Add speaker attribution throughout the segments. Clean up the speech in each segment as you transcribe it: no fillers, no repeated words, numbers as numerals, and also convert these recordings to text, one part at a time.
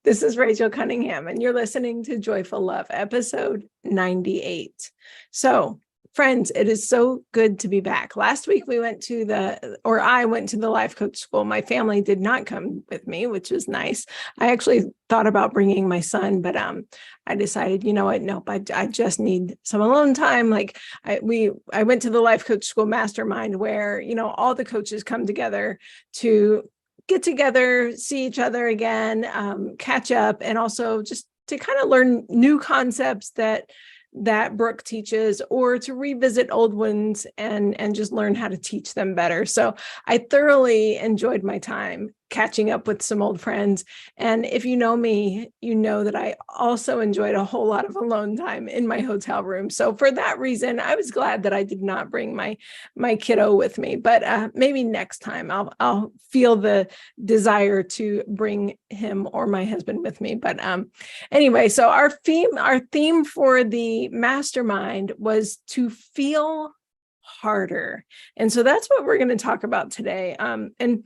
Speaker 1: This is Rachel Cunningham, and you're listening to Joyful Love, episode 98. So, friends, it is so good to be back. Last week I went to the life coach school. My family did not come with me, which was nice. I actually thought about bringing my son, but I decided, you know what? Nope, I just need some alone time. I went to the life coach school mastermind where, all the coaches come together to get together, see each other again, catch up, and also just to kind of learn new concepts that Brooke teaches, or to revisit old ones and just learn how to teach them better. So I thoroughly enjoyed my time catching up with some old friends. And if you know me, you know that I also enjoyed a whole lot of alone time in my hotel room. So for that reason, I was glad that I did not bring my kiddo with me. But maybe next time I'll feel the desire to bring him or my husband with me. But anyway, so our theme for the mastermind was to feel harder. And so that's what we're going to talk about today. And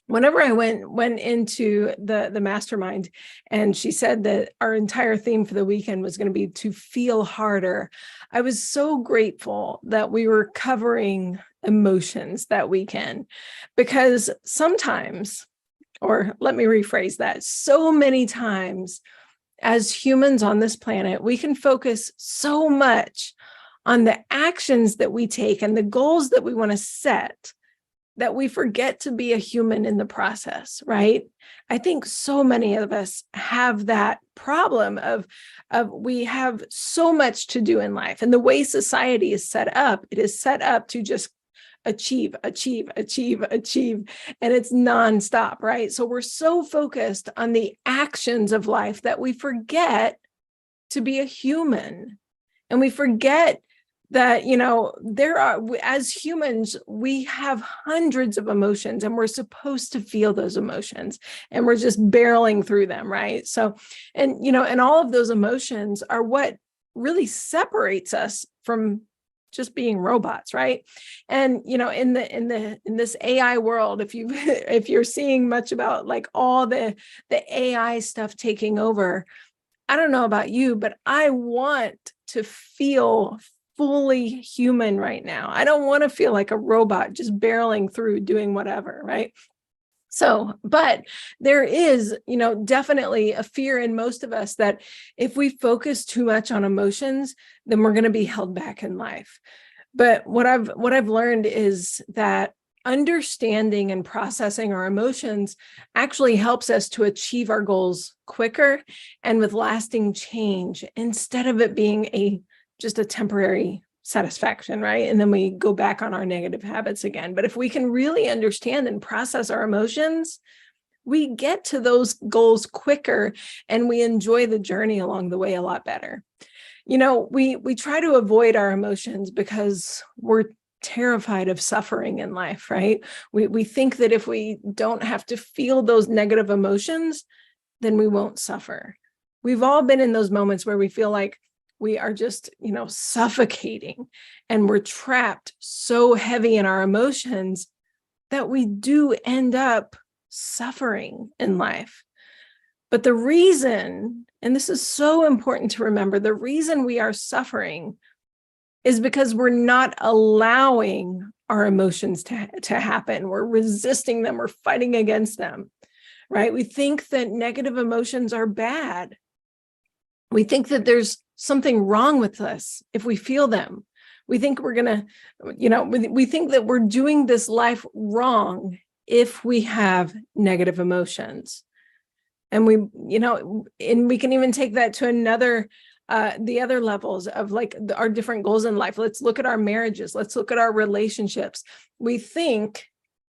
Speaker 1: whenever I went into the mastermind, and she said that our entire theme for the weekend was going to be to feel harder, I was so grateful that we were covering emotions that weekend, because sometimes, or let me rephrase that, so many times as humans on this planet, we can focus so much on the actions that we take and the goals that we want to set that we forget to be a human in the process, right? I think so many of us have that problem of we have so much to do in life. And the way society is set up, it is set up to just achieve. And it's nonstop, right? So we're so focused on the actions of life that we forget to be a human. And we forget that, as humans, we have hundreds of emotions, and we're supposed to feel those emotions, and we're just barreling through them, right? So, and all of those emotions are what really separates us from just being robots, right? And in this AI world, if you're seeing much about all the AI stuff taking over, I don't know about you, but I want to feel fully human right now. I don't want to feel like a robot just barreling through doing whatever, right? So, but there is, definitely a fear in most of us that if we focus too much on emotions, then we're going to be held back in life. But what I've learned is that understanding and processing our emotions actually helps us to achieve our goals quicker and with lasting change, instead of it being just a temporary satisfaction, right? And then we go back on our negative habits again. But if we can really understand and process our emotions, we get to those goals quicker, and we enjoy the journey along the way a lot better. We try to avoid our emotions because we're terrified of suffering in life, right? We think that if we don't have to feel those negative emotions, then we won't suffer. We've all been in those moments where we feel like we are just, suffocating, and we're trapped so heavy in our emotions that we do end up suffering in life. But the reason, and this is so important to remember, the reason we are suffering is because we're not allowing our emotions to happen. We're resisting them. We're fighting against them, right? We think that negative emotions are bad. We think that there's something wrong with us if we feel them. We think we're going to, we think that we're doing this life wrong if we have negative emotions. And we can even take that to the other levels of our different goals in life. Let's look at our marriages. Let's look at our relationships. We think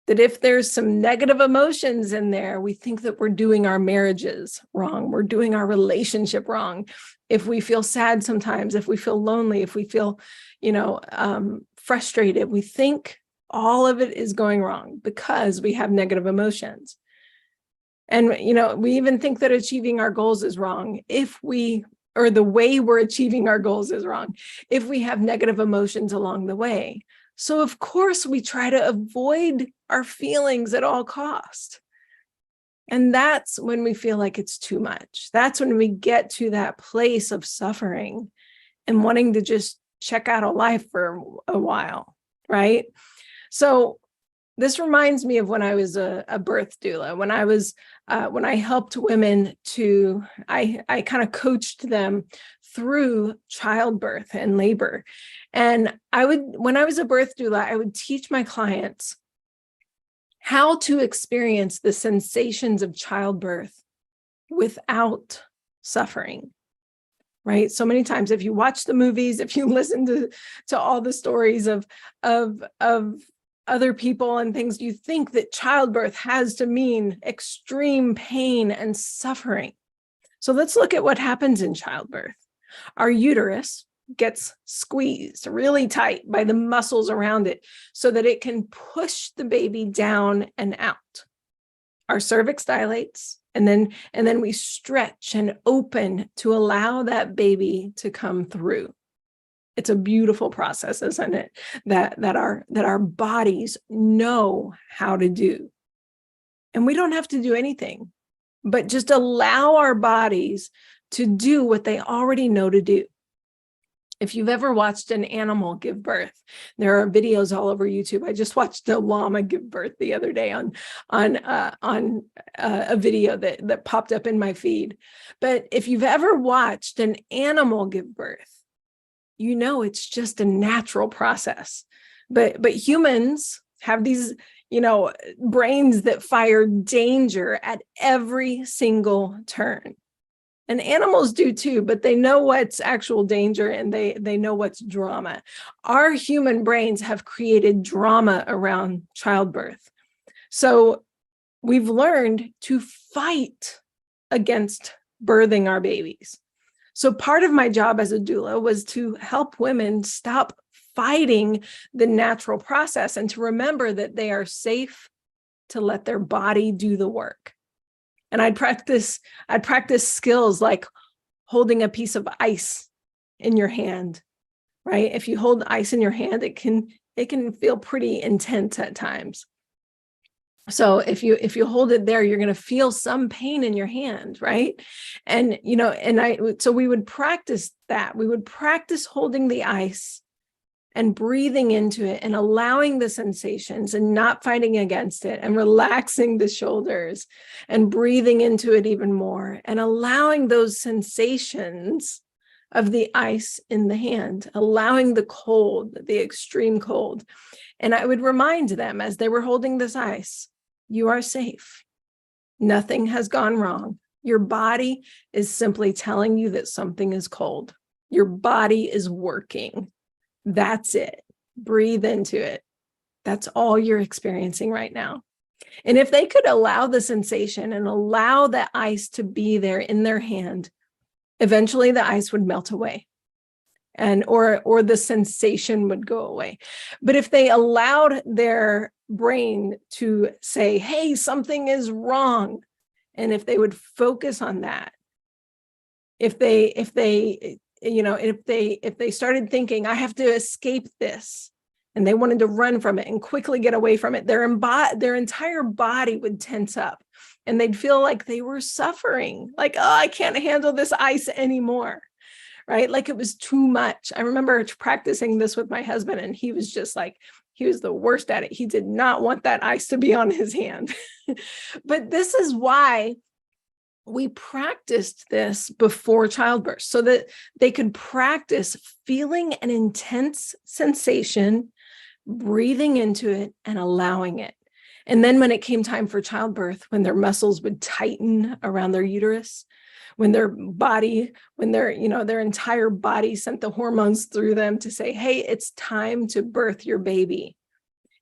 Speaker 1: that if there's some negative emotions in there, we think that we're doing our marriages wrong. We're doing our relationship wrong. If we feel sad sometimes, if we feel lonely, if we feel, frustrated, we think all of it is going wrong because we have negative emotions. And, we even think that achieving our goals is wrong or the way we're achieving our goals is wrong if we have negative emotions along the way. So of course we try to avoid our feelings at all cost. And that's when we feel like it's too much. That's when we get to that place of suffering and wanting to just check out of life for a while, right? So this reminds me of when I was a birth doula, when I helped women I kind of coached them through childbirth and labor. And when I was a birth doula, I would teach my clients how to experience the sensations of childbirth without suffering. Right. So many times, if you watch the movies, if you listen to all the stories of other people and things, you think that childbirth has to mean extreme pain and suffering. So let's look at what happens in childbirth. Our uterus gets squeezed really tight by the muscles around it so that it can push the baby down and out. Our cervix dilates. And then we stretch and open to allow that baby to come through. It's a beautiful process, isn't it? That our bodies know how to do. And we don't have to do anything, but just allow our bodies to do what they already know to do. If you've ever watched an animal give birth, there are videos all over YouTube. I just watched a llama give birth the other day on a video that popped up in my feed. But if you've ever watched an animal give birth, you know it's just a natural process. But humans have these, brains that fire danger at every single turn. And animals do too, but they know what's actual danger and they know what's drama. Our human brains have created drama around childbirth. So we've learned to fight against birthing our babies. So part of my job as a doula was to help women stop fighting the natural process and to remember that they are safe to let their body do the work. And I'd practice skills like holding a piece of ice in your hand, right? If you hold ice in your hand, it can feel pretty intense at times. So if you hold it there, you're going to feel some pain in your hand, right? And so we would practice that. We would practice holding the ice and breathing into it and allowing the sensations and not fighting against it and relaxing the shoulders and breathing into it even more and allowing those sensations of the ice in the hand, allowing the cold, the extreme cold. And I would remind them as they were holding this ice, you are safe. Nothing has gone wrong. Your body is simply telling you that something is cold. Your body is working. That's it. Breathe into it. That's all you're experiencing right now. And if they could allow the sensation and allow that ice to be there in their hand, eventually the ice would melt away and or the sensation would go away. But if they allowed their brain to say, hey, something is wrong, and if they would focus on that, if they started thinking, I have to escape this, and they wanted to run from it and quickly get away from it, their entire body would tense up and they'd feel like they were suffering, like, oh, I can't handle this ice anymore, right? Like it was too much. I remember practicing this with my husband, and he was just like, he was the worst at it. He did not want that ice to be on his hand. But this is why we practiced this before childbirth, so that they could practice feeling an intense sensation, breathing into it and allowing it. And then when it came time for childbirth, when their muscles would tighten around their uterus, when their entire body sent the hormones through them to say, hey, it's time to birth your baby.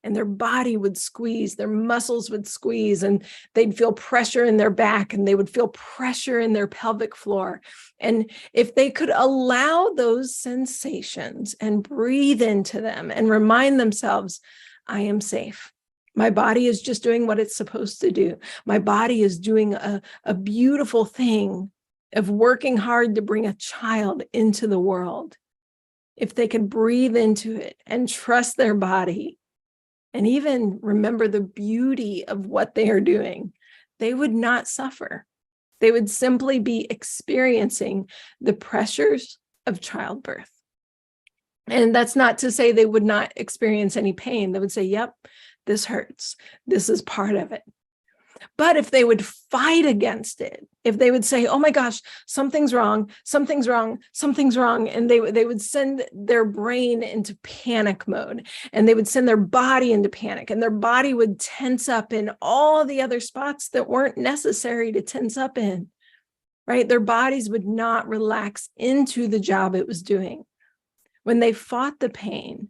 Speaker 1: And their body would squeeze, their muscles would squeeze, and they'd feel pressure in their back, and they would feel pressure in their pelvic floor. And if they could allow those sensations and breathe into them and remind themselves, I am safe. My body is just doing what it's supposed to do. My body is doing a beautiful thing of working hard to bring a child into the world. If they could breathe into it and trust their body, and even remember the beauty of what they are doing, they would not suffer. They would simply be experiencing the pressures of childbirth. And that's not to say they would not experience any pain. They would say, yep, this hurts. This is part of it. But if they would fight against it, if they would say, oh my gosh, something's wrong, something's wrong, something's wrong, and they would send their brain into panic mode, and they would send their body into panic, and their body would tense up in all the other spots that weren't necessary to tense up in, right? Their bodies would not relax into the job it was doing. When they fought the pain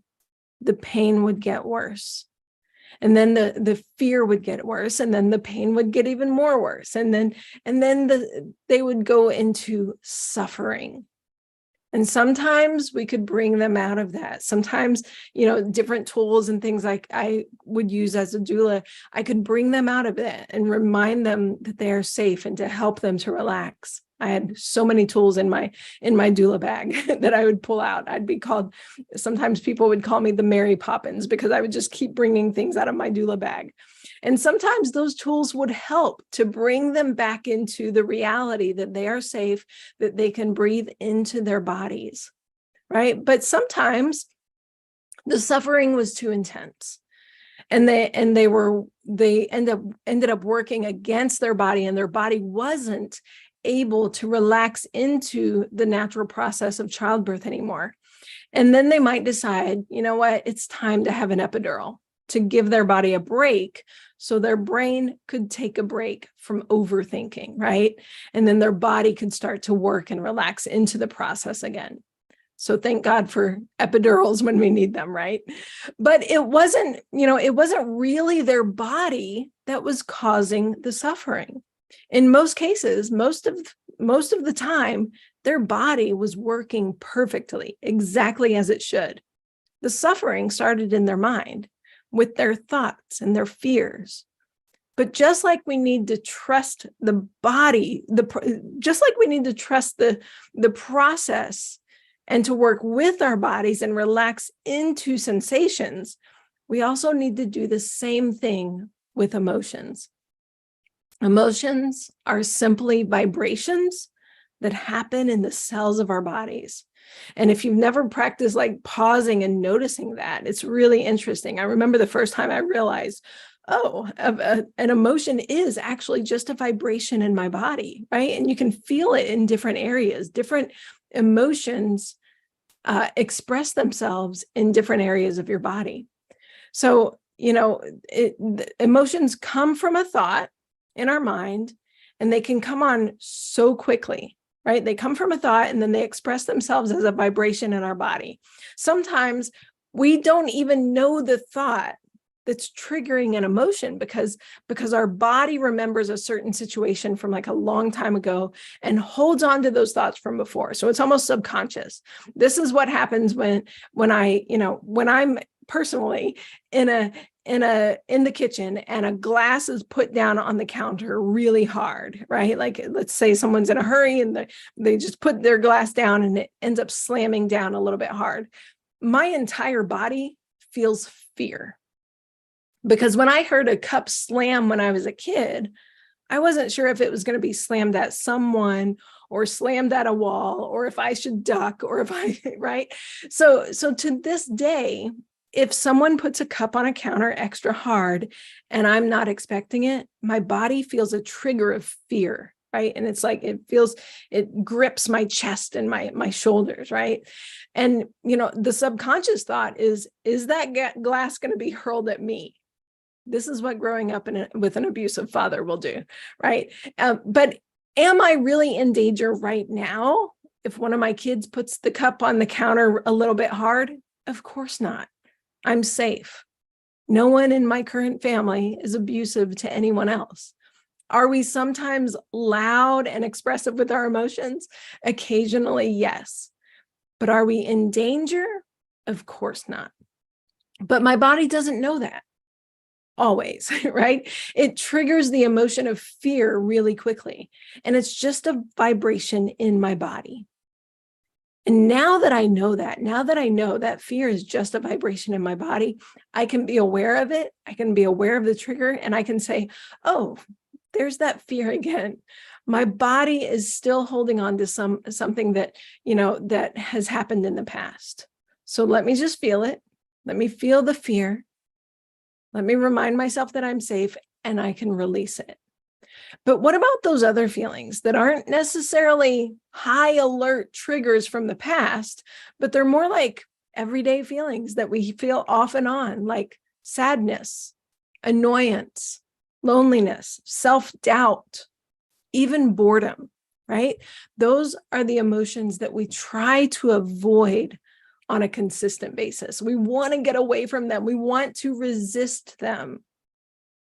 Speaker 1: would get worse. And then the fear would get worse, and then the pain would get even more worse. And then they would go into suffering. And sometimes we could bring them out of that. Sometimes, different tools and things like I would use as a doula, I could bring them out of it and remind them that they are safe and to help them to relax. I had so many tools in my doula bag that I would pull out. Sometimes people would call me the Mary Poppins, because I would just keep bringing things out of my doula bag. And sometimes those tools would help to bring them back into the reality that they are safe, that they can breathe into their bodies, right? But sometimes the suffering was too intense. And they ended up working against their body, and their body wasn't able to relax into the natural process of childbirth anymore. And then they might decide, you know what, it's time to have an epidural to give their body a break so their brain could take a break from overthinking, right? And then their body could start to work and relax into the process again. So thank God for epidurals when we need them, right? But it wasn't really their body that was causing the suffering. In most cases, most of the time, their body was working perfectly, exactly as it should. The suffering started in their mind with their thoughts and their fears. But just like we need to trust the body, just like we need to trust the process and to work with our bodies and relax into sensations, we also need to do the same thing with emotions. Emotions are simply vibrations that happen in the cells of our bodies. And if you've never practiced like pausing and noticing that, it's really interesting. I remember the first time I realized, an emotion is actually just a vibration in my body, right? And you can feel it in different areas. Different emotions express themselves in different areas of your body. So, emotions come from a thought in our mind, and they can come on so quickly, right? They come from a thought, and then they express themselves as a vibration in our body. Sometimes we don't even know the thought that's triggering an emotion because our body remembers a certain situation from like a long time ago and holds on to those thoughts from before. So it's almost subconscious. This is what happens when I'm personally in the kitchen and a glass is put down on the counter really hard, right? Like, let's say someone's in a hurry and they just put their glass down and it ends up slamming down a little bit hard. My entire body feels fear. Because when I heard a cup slam when I was a kid, I wasn't sure if it was going to be slammed at someone or slammed at a wall, or if I should duck, or right? So to this day, if someone puts a cup on a counter extra hard and I'm not expecting it, my body feels a trigger of fear, right? And it's like, it grips my chest and my shoulders, right? And, the subconscious thought is that glass going to be hurled at me? This is what growing up with an abusive father will do, right? But am I really in danger right now if one of my kids puts the cup on the counter a little bit hard? Of course not. I'm safe. No one in my current family is abusive to anyone else. Are we sometimes loud and expressive with our emotions? Occasionally, yes. But are we in danger? Of course not. But my body doesn't know that. Always, right? It triggers the emotion of fear really quickly. And it's just a vibration in my body. And now that I know that fear is just a vibration in my body, I can be aware of it. I can be aware of the trigger, and I can say, oh, there's that fear again. My body is still holding on to something that, that has happened in the past. So let me just feel it. Let me feel the fear. Let me remind myself that I'm safe and I can release it. But what about those other feelings that aren't necessarily high alert triggers from the past, but they're more like everyday feelings that we feel off and on, like sadness, annoyance, loneliness, self-doubt, even boredom, right? Those are the emotions that we try to avoid on a consistent basis. We want to get away from them. We want to resist them.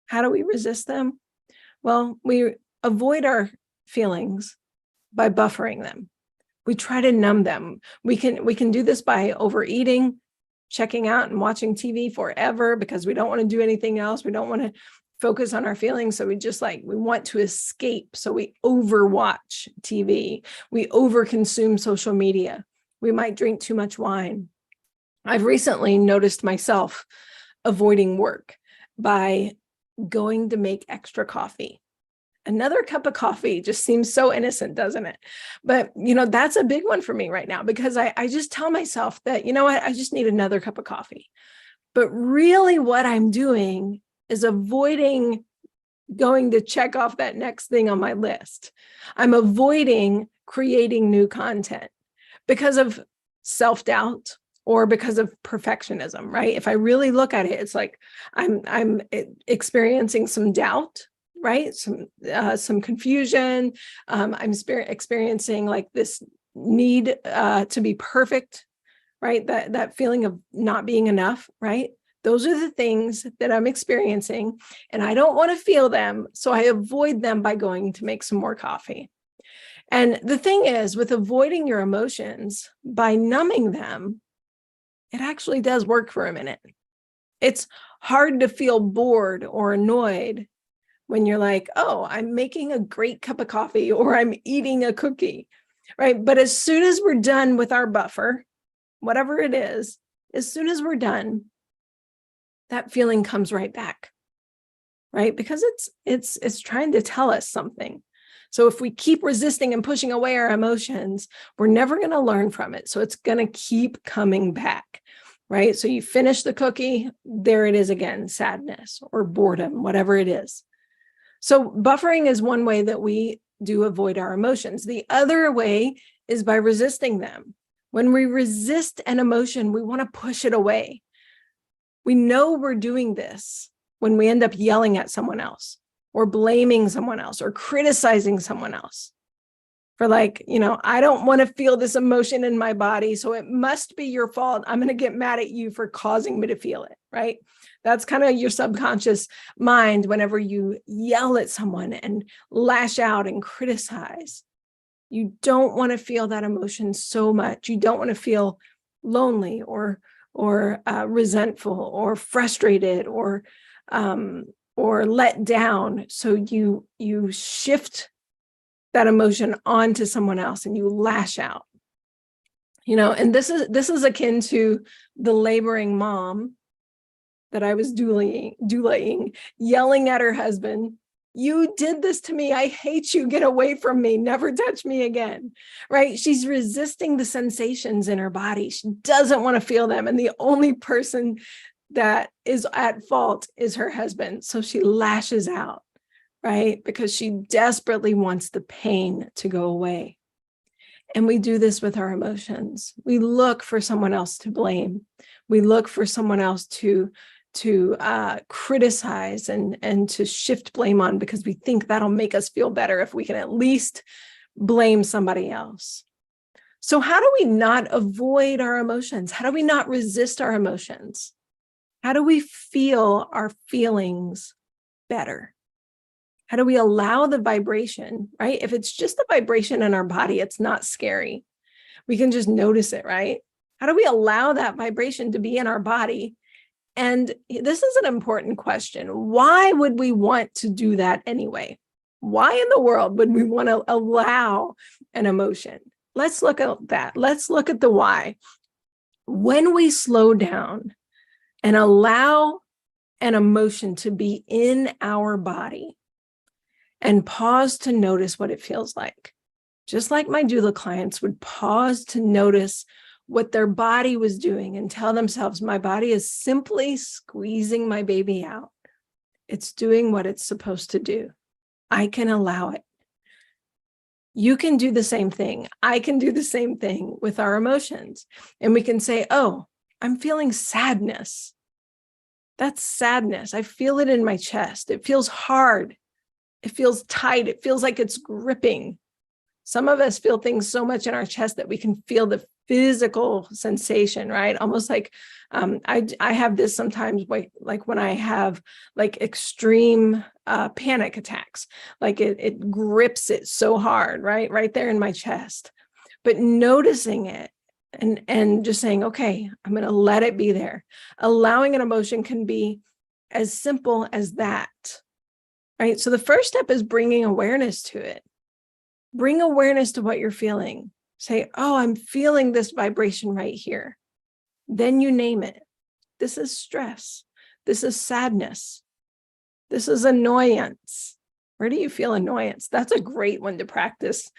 Speaker 1: How do we resist them? Well, we avoid our feelings by buffering them. We try to numb them. We can do this by overeating, checking out and watching TV forever because we don't want to do anything else. We don't want to focus on our feelings. So we want to escape. So we overwatch TV. We overconsume social media. We might drink too much wine. I've recently noticed myself avoiding work by going to make extra coffee. Another cup of coffee just seems so innocent, doesn't it? But, that's a big one for me right now because I just tell myself that, I just need another cup of coffee. But really what I'm doing is avoiding going to check off that next thing on my list. I'm avoiding creating new content because of self-doubt or because of perfectionism, right? If I really look at it, it's like I'm experiencing some doubt, right? Some confusion. I'm experiencing like this need to be perfect, right? That feeling of not being enough, right? Those are the things that I'm experiencing, and I don't want to feel them, so I avoid them by going to make some more coffee. And the thing is, with avoiding your emotions by numbing them, it actually does work for a minute. It's hard to feel bored or annoyed when you're like, oh, I'm making a great cup of coffee or I'm eating a cookie, right? But as soon as we're done with our buffer, whatever it is, as soon as we're done, that feeling comes right back, right? Because it's trying to tell us something. So if we keep resisting and pushing away our emotions, we're never going to learn from it. So it's going to keep coming back, right? So you finish the cookie, there it is again, sadness or boredom, whatever it is. So buffering is one way that we do avoid our emotions. The other way is by resisting them. When we resist an emotion, we want to push it away. We know we're doing this when we end up yelling at someone else or blaming someone else or criticizing someone else for like, I don't want to feel this emotion in my body, so it must be your fault. I'm going to get mad at you for causing me to feel it, right? That's kind of your subconscious mind whenever you yell at someone and lash out and criticize. You don't want to feel that emotion so much. You don't want to feel lonely or resentful or frustrated or let down. So you shift that emotion onto someone else and you lash out. And this is akin to the laboring mom that I was dueling, yelling at her husband, "You did this to me. I hate you. Get away from me. Never touch me again." Right? She's resisting the sensations in her body. She doesn't want to feel them. And the only person that is at fault is her husband. So she lashes out, right? Because she desperately wants the pain to go away. And we do this with our emotions. We look for someone else to blame. We look for someone else to criticize and to shift blame on because we think that'll make us feel better if we can at least blame somebody else. So how do we not avoid our emotions? How do we not resist our emotions? How do we feel our feelings better? How do we allow the vibration, right? If it's just a vibration in our body, it's not scary. We can just notice it, right? How do we allow that vibration to be in our body? And this is an important question. Why would we want to do that anyway? Why in the world would we want to allow an emotion? Let's look at that. Let's look at the why. When we slow down and allow an emotion to be in our body, and pause to notice what it feels like. Just like my doula clients would pause to notice what their body was doing and tell themselves, my body is simply squeezing my baby out. It's doing what it's supposed to do. I can allow it. You can do the same thing. I can do the same thing with our emotions. And we can say, oh, I'm feeling sadness. That's sadness. I feel it in my chest. It feels hard. It feels tight. It feels like it's gripping. Some of us feel things so much in our chest that we can feel the physical sensation, right? Almost like I have this sometimes, like when I have like extreme panic attacks, like it grips it so hard, right there in my chest. But noticing it and just saying, okay, I'm going to let it be there. Allowing an emotion can be as simple as that, right? So the first step is bringing awareness to it. Bring awareness to what you're feeling. Say, oh, I'm feeling this vibration right here. Then you name it. This is stress. This is sadness. This is annoyance. Where do you feel annoyance? That's a great one to practice,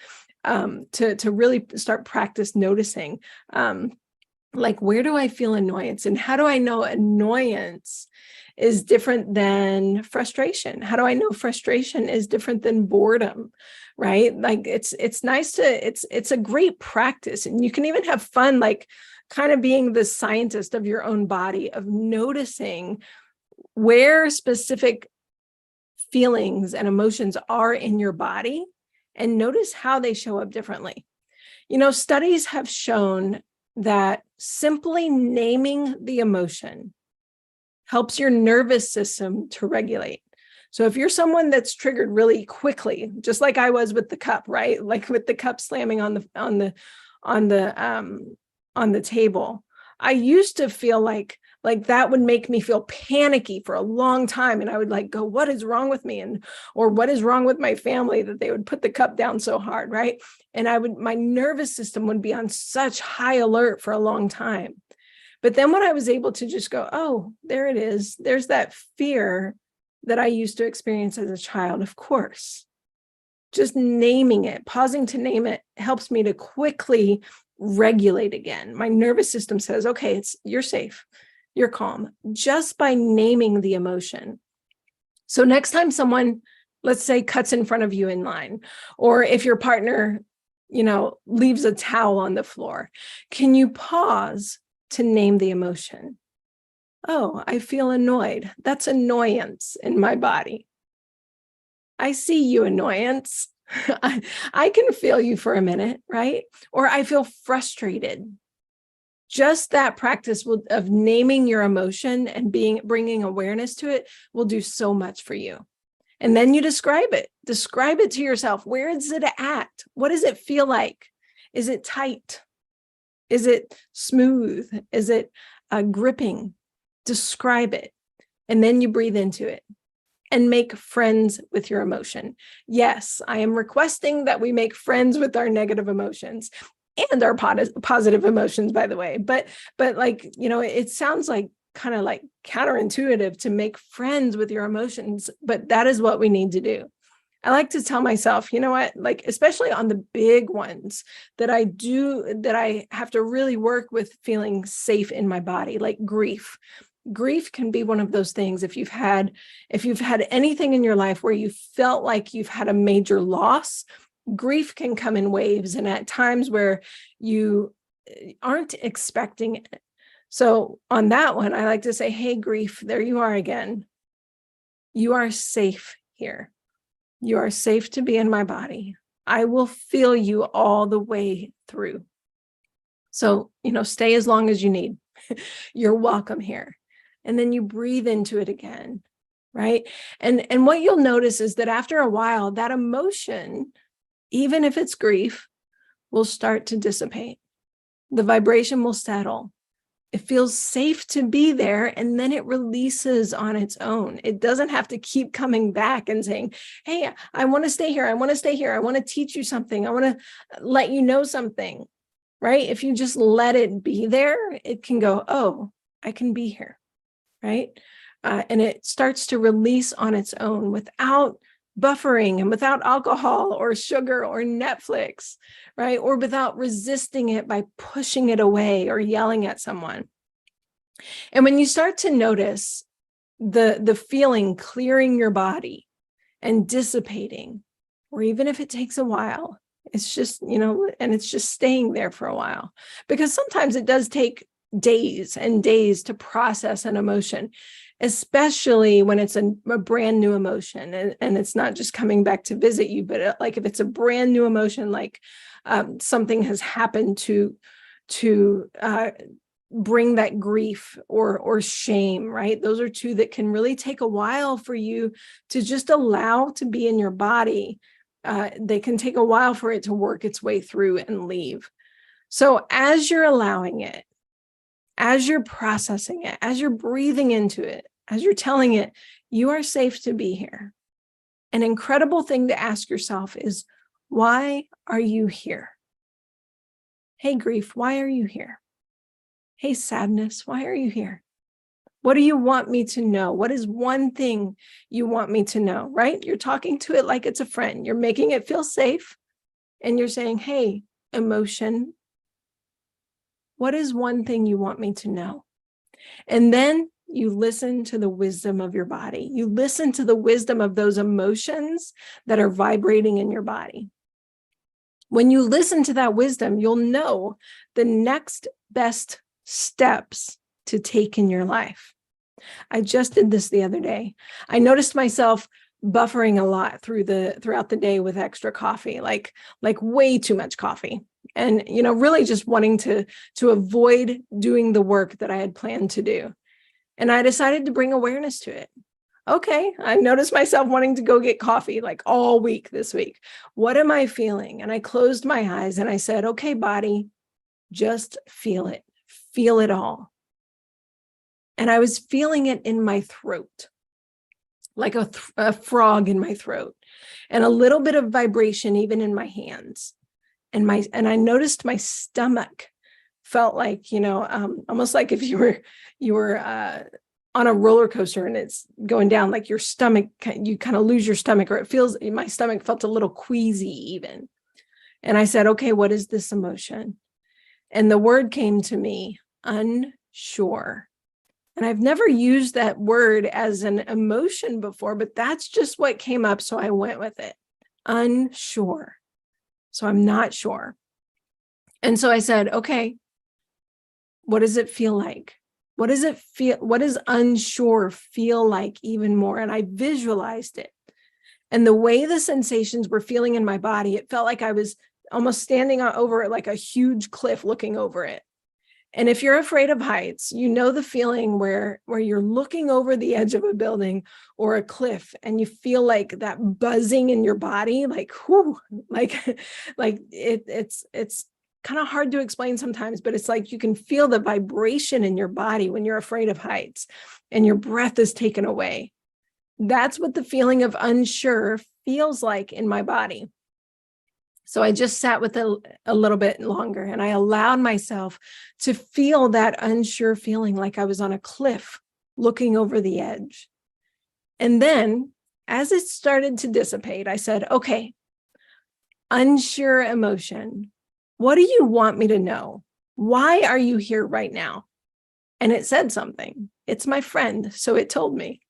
Speaker 1: to really start practice noticing. Like, where do I feel annoyance? And how do I know annoyance is different than frustration? How do I know frustration is different than boredom? Right? Like it's nice to, it's a great practice. And you can even have fun, like kind of being the scientist of your own body, of noticing where specific feelings and emotions are in your body, and notice how they show up differently. You know, studies have shown that simply naming the emotion helps your nervous system to regulate. So if you're someone that's triggered really quickly, just like I was with the cup, right? Like with the cup slamming on the table, I used to feel like that would make me feel panicky for a long time. And I would like go, what is wrong with me? Or what is wrong with my family that they would put the cup down so hard, right? And my nervous system would be on such high alert for a long time. But then when I was able to just go, oh, there it is. There's that fear that I used to experience as a child, of course. Just naming it, pausing to name it, helps me to quickly regulate again. My nervous system says, okay, you're safe, you're calm, just by naming the emotion. So next time someone, let's say, cuts in front of you in line, or if your partner, leaves a towel on the floor, can you pause to name the emotion? Oh, I feel annoyed. That's annoyance in my body. I see you, annoyance. I can feel you for a minute, right? Or I feel frustrated. Just that practice of naming your emotion and bringing awareness to it will do so much for you. And then you describe it. Describe it to yourself. Where is it at? What does it feel like? Is it tight? Is it smooth? Is it gripping? Describe it. And then you breathe into it and make friends with your emotion. Yes, I am requesting that we make friends with our negative emotions and our positive emotions, by the way. But like, it sounds like kind of like counterintuitive to make friends with your emotions, but that is what we need to do. I like to tell myself, you know what, like, especially on the big ones that I have to really work with feeling safe in my body, like grief. Grief can be one of those things. If you've had anything in your life where you felt like you've had a major loss, grief can come in waves and at times where you aren't expecting it. So on that one, I like to say, hey, grief, there you are again. You are safe here. You are safe to be in my body. I will feel you all the way through. So, stay as long as you need. You're welcome here. And then you breathe into it again, right? And what you'll notice is that after a while, that emotion, even if it's grief, will start to dissipate. The vibration will settle. It feels safe to be there, and then it releases on its own. It doesn't have to keep coming back and saying, hey, I want to stay here. I want to stay here. I want to teach you something. I want to let you know something, right? If you just let it be there, it can go, oh, I can be here, right? And it starts to release on its own without buffering and without alcohol or sugar or Netflix, right? Or without resisting it by pushing it away or yelling at someone. And when you start to notice the feeling clearing your body and dissipating, or even if it takes a while, it's just, and it's just staying there for a while, because sometimes it does take days and days to process an emotion, especially when it's a brand new emotion, and it's not just coming back to visit you, but like if it's a brand new emotion, like something has happened to bring that grief or shame, right? Those are two that can really take a while for you to just allow to be in your body. They can take a while for it to work its way through and leave. So as you're allowing it, as you're processing it, as you're breathing into it, as you're telling it, you are safe to be here. An incredible thing to ask yourself is, why are you here? Hey, grief, why are you here? Hey, sadness, why are you here? What do you want me to know? What is one thing you want me to know, right? You're talking to it like it's a friend. You're making it feel safe. And you're saying, hey, emotion, what is one thing you want me to know? And then you listen to the wisdom of your body. You listen to the wisdom of those emotions that are vibrating in your body. When you listen to that wisdom, you'll know the next best steps to take in your life. I just did this the other day. I noticed myself buffering a lot throughout the day with extra coffee, like way too much coffee. And, really just wanting to avoid doing the work that I had planned to do. And I decided to bring awareness to it. Okay, I noticed myself wanting to go get coffee like all week this week. What am I feeling? And I closed my eyes and I said, okay, body, just feel it. Feel it all. And I was feeling it in my throat, like a frog in my throat, and a little bit of vibration even in my hands. And I noticed my stomach felt like, almost like if you were on a roller coaster and it's going down, like your stomach, you kind of lose your stomach, or my stomach felt a little queasy even. And I said, okay, what is this emotion? And the word came to me, unsure. And I've never used that word as an emotion before, but that's just what came up. So I went with it. Unsure. So I'm not sure. And so I said, okay, what does it feel like? What does unsure feel like even more? And I visualized it. And the way the sensations were feeling in my body, it felt like I was almost standing over it like a huge cliff looking over it. And if you're afraid of heights, you know the feeling where you're looking over the edge of a building or a cliff and you feel like that buzzing in your body, like, whoo, like it's kind of hard to explain sometimes, but it's like you can feel the vibration in your body when you're afraid of heights and your breath is taken away. That's what the feeling of unsure feels like in my body. So I just sat with it a little bit longer and I allowed myself to feel that unsure feeling, like I was on a cliff looking over the edge. And then as it started to dissipate, I said, okay, unsure emotion, what do you want me to know? Why are you here right now? And it said something. It's my friend. So it told me,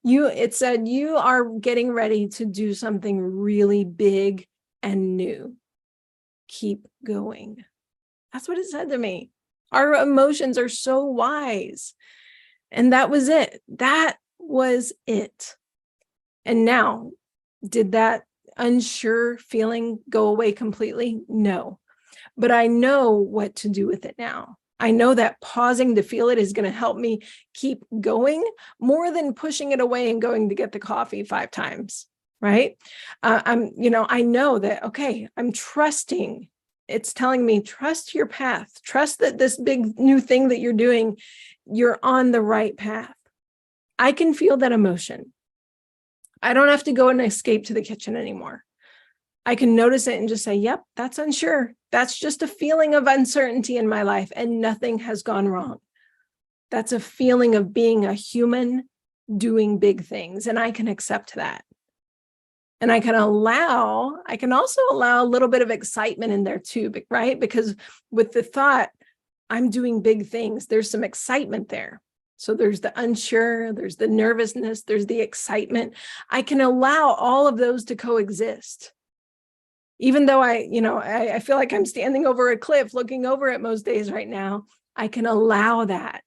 Speaker 1: it said, you are getting ready to do something really big and new. Keep going. That's what it said to me. Our emotions are so wise. And that was it. That was it. And now, did that unsure feeling go away completely? No. But I know what to do with it now. I know that pausing to feel it is going to help me keep going more than pushing it away and going to get the coffee 5 times. Right? I know that, okay, I'm trusting. It's telling me, trust your path. Trust that this big new thing that you're doing, you're on the right path. I can feel that emotion. I don't have to go and escape to the kitchen anymore. I can notice it and just say, yep, that's unsure. That's just a feeling of uncertainty in my life and nothing has gone wrong. That's a feeling of being a human doing big things, and I can accept that. And I can also allow a little bit of excitement in there too, right? Because with the thought, I'm doing big things, there's some excitement there. So there's the unsure, there's the nervousness, there's the excitement. I can allow all of those to coexist. Even though I feel like I'm standing over a cliff looking over it most days right now, I can allow that.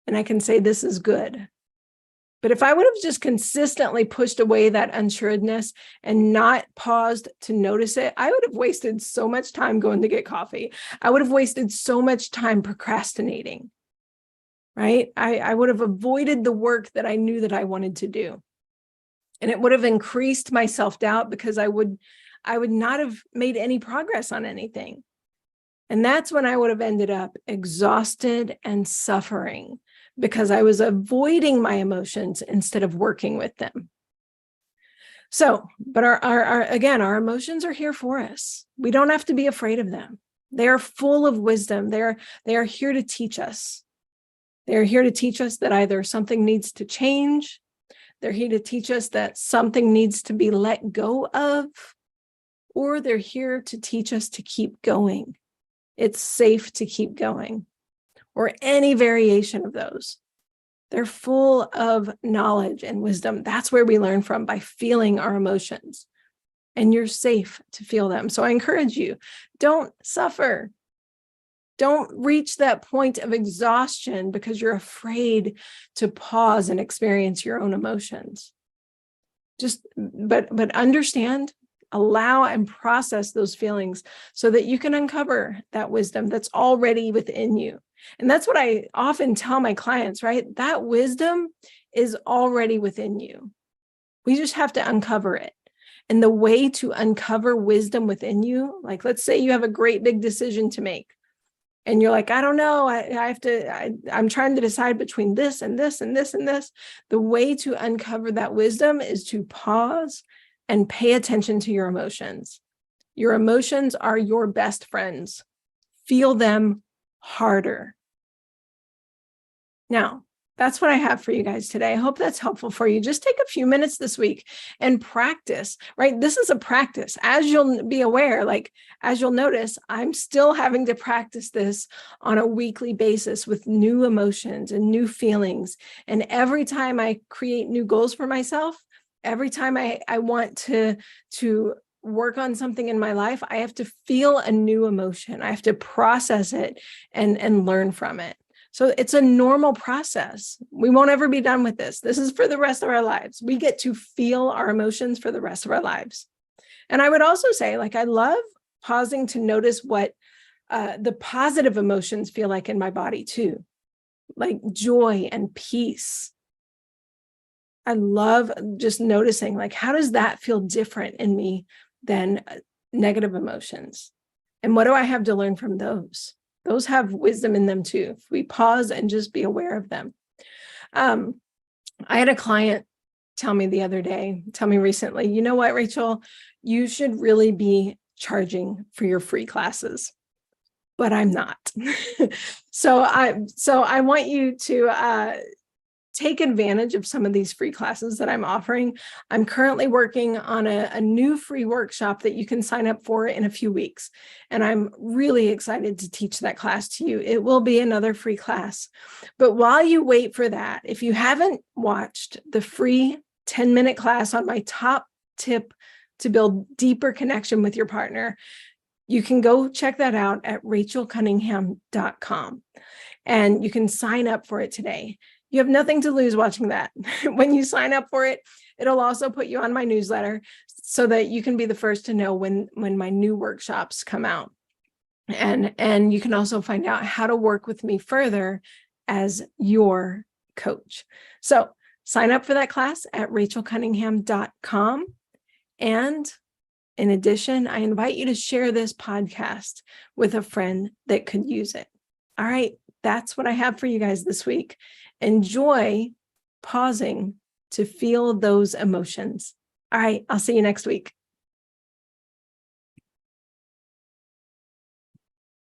Speaker 1: And I can say, this is good. But if I would have just consistently pushed away that unsureness and not paused to notice it, I would have wasted so much time going to get coffee. I would have wasted so much time procrastinating, right? I would have avoided the work that I knew that I wanted to do. And it would have increased my self-doubt because I would not have made any progress on anything. And that's when I would have ended up exhausted and suffering because I was avoiding my emotions instead of working with them. So, but our emotions are here for us. We don't have to be afraid of them. They are full of wisdom. They are here to teach us. They're here to teach us that either something needs to change, they're here to teach us that something needs to be let go of, or they're here to teach us to keep going. It's safe to keep going, or any variation of those. They're full of knowledge and wisdom. That's where we learn from, by feeling our emotions. And you're safe to feel them. So I encourage you, don't suffer. Don't reach that point of exhaustion because you're afraid to pause and experience your own emotions. But understand, allow and process those feelings so that you can uncover that wisdom that's already within you. And that's what I often tell my clients, right? That wisdom is already within you. We just have to uncover it. And the way to uncover wisdom within you, like let's say you have a great big decision to make. And you're like, I don't know, I'm trying to decide between this and this and this and this. The way to uncover that wisdom is to pause and pay attention to your emotions. Your emotions are your best friends. Feel them harder. Now, that's what I have for you guys today. I hope that's helpful for you. Just take a few minutes this week and practice, right? This is a practice. As you'll be aware, as you'll notice, I'm still having to practice this on a weekly basis with new emotions and new feelings. And every time I create new goals for myself, every time I want to work on something in my life, I have to feel a new emotion. I have to process it and learn from it. So it's a normal process. We won't ever be done with this. This is for the rest of our lives. We get to feel our emotions for the rest of our lives. And I would also say, I love pausing to notice what the positive emotions feel like in my body too, like joy and peace. I love just noticing, how does that feel different in me than negative emotions? And what do I have to learn from those? Those have wisdom in them too. If we pause and just be aware of them. I had a client tell me recently, you know what, Rachel, you should really be charging for your free classes, but I'm not. So I want you to take advantage of some of these free classes that I'm offering. I'm currently working on a new free workshop that you can sign up for in a few weeks. And I'm really excited to teach that class to you. It will be another free class. But while you wait for that, if you haven't watched the free 10-minute class on my top tip to build deeper connection with your partner, you can go check that out at rachelcunningham.com. And you can sign up for it today. You have nothing to lose watching that. When you sign up for it, it'll also put you on my newsletter so that you can be the first to know when my new workshops come out. And you can also find out how to work with me further as your coach. So sign up for that class at rachelcunningham.com. And in addition, I invite you to share this podcast with a friend that could use it. All right, that's what I have for you guys this week. Enjoy pausing to feel those emotions. All right, I'll see you next week.